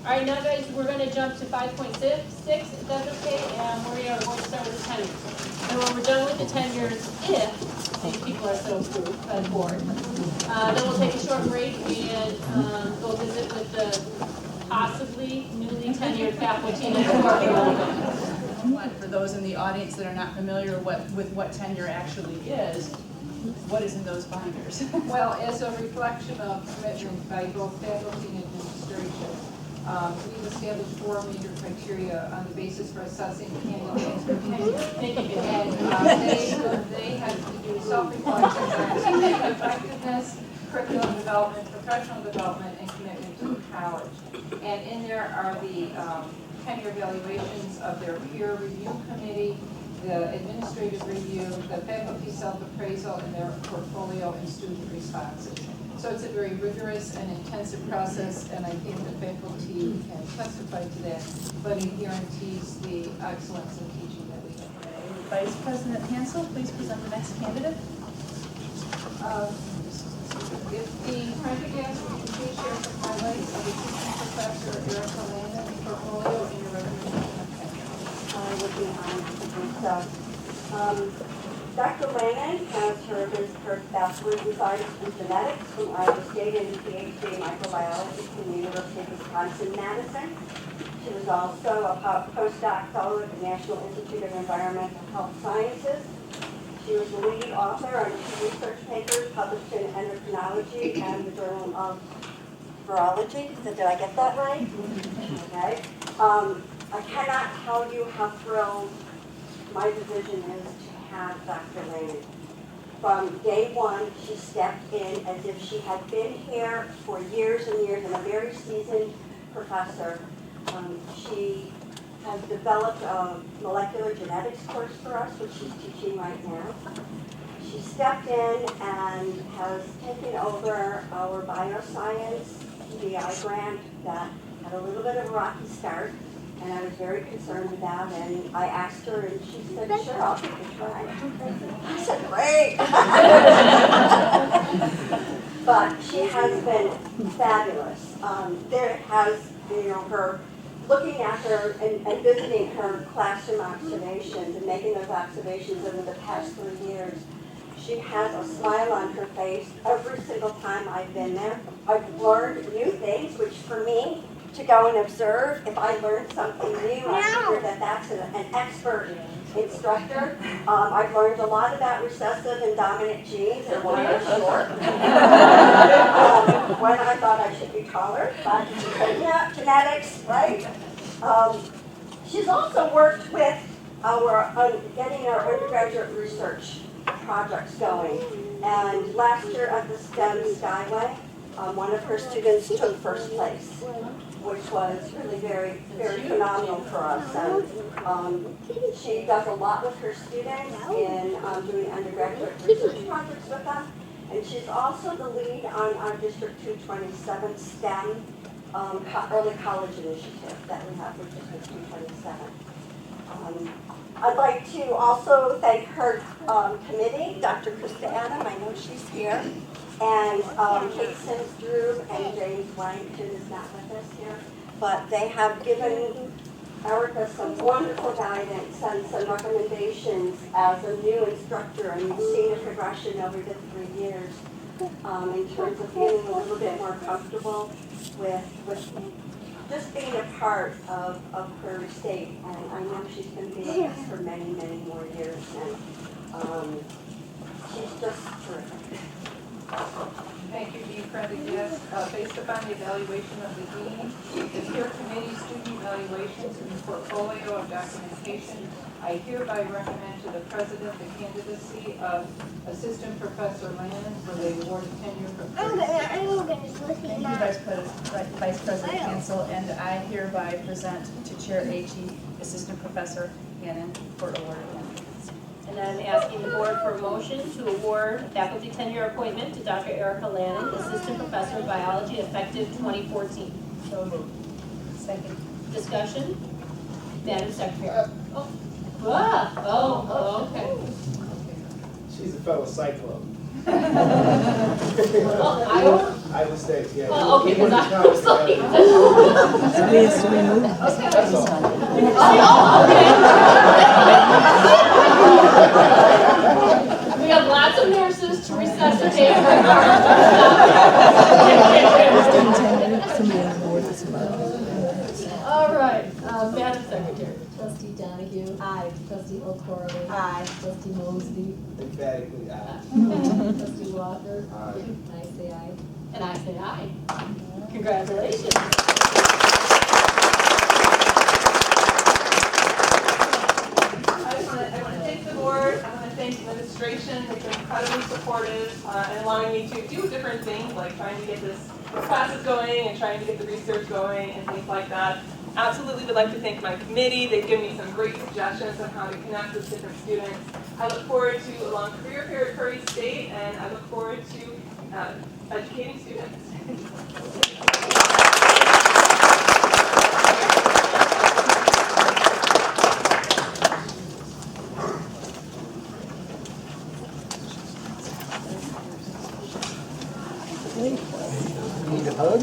All right, now guys, we're gonna jump to 5.6, if that's okay, and we're going to start with the tenures. And when we're done with the tenures, if these people are so approved by the board, then we'll take a short break and go visit with the possibly newly tenured faculty next door. For those in the audience that are not familiar with what tenure actually is, what is in those binders? Well, as a reflection of commitment by both faculty and administration, we've established 4 major criteria on the basis for assessing candidates for tenure. And they have to do self-reflection on teaching effectiveness, curriculum development, professional development, and commitment to college. And in there are the tenure evaluations of their peer review committee, the administrative review, the faculty self-appraisal, and their portfolio and student responses. So it's a very rigorous and intensive process, and I think the faculty can testify to that, but it guarantees the excellence in teaching that we have. Vice President Hansel, please present the next candidate. If the project asks you to please share some highlights of assistant professor Erica Lannan portfolio and your recommendation of tenure. I would be honored to do so. Dr. Lannan has her bachelor's in science and genetics from Iowa State and a PhD in microbiology from the University of Wisconsin-Madison. She was also a postdoc fellow at the National Institute of Environmental Health Sciences. She was the lead author on 2 research papers published in Endocrinology and the Journal of Virology. So did I get that right? Okay. I cannot tell you how thrilled my division is to have Dr. Lannan. From day one, she stepped in as if she had been here for years and years and a very seasoned professor. She has developed a molecular genetics course for us, which she's teaching right now. She stepped in and has taken over our bioscience PBI grant that had a little bit of a rocky start, and I was very concerned about it. And I asked her, and she said, "Sure, I'll take a try." I said, "Great." But she has been fabulous. There has, her looking at her and visiting her classroom observations and making those observations over the past 3 years. She has a smile on her face every single time I've been there. I've learned new things, which for me, to go and observe, if I learned something new, I figure that that's an expert instructor. I've learned a lot about recessive and dominant genes and why they're short. When I thought I should be taller, but yeah, genetics, right? She's also worked with getting our undergraduate research projects going. And last year at the STEM Skyway, one of her students took first place, which was really very, very phenomenal for us. And she does a lot with her students in doing undergraduate research projects with them. And she's also the lead on our District 227 STEM early college initiative that we have with District 227. I'd like to also thank her committee, Dr. Krista Adam, I know she's here, and Kate Sims-Drew and James Wellington is not with us here, but they have given Erica some wonderful guidance and some recommendations as a new instructor, and you've seen a progression over the 3 years in terms of feeling a little bit more comfortable with just being a part of her state. And I know she's going to be with us for many, many more years, and she's just terrific. Thank you, Dean Prendergast. Based upon the evaluation of the dean, the peer committee student evaluations, and the portfolio of documentation, I hereby recommend to the president the candidacy of Assistant Professor Lannan for the Award of Tenure for Thank you, Vice President Hansel, and I hereby present to Chair Agee, Assistant Professor Lannan for Award of Tenure. And I'm asking the board for a motion to award faculty tenure appointment to Dr. Erica Lannan, Assistant Professor of Biology, effective 2014. So moved. Second. Discussion? Madam Secretary. Okay. She's a fellow cyclone. Well, Iowa State, yeah. Oh, okay, because I was like. That's all. We have lots of nurses to resuscitate. All right, Madam Secretary. Trustee Donahue. Aye. Trustee O'Corley. Aye. Trustee Mosby. Emphatically aye. Trustee Walker. Aye. I say aye. And I say aye. Congratulations. I want to thank the board, I want to thank the administration, they've been incredibly supportive in allowing me to do different things, like trying to get this classes going and trying to get the research going and things like that. Absolutely would like to thank my committee, they've given me some great suggestions on how to connect with different students. I look forward to a long career here at Prairie State, and I look forward to educating students. Need a hug?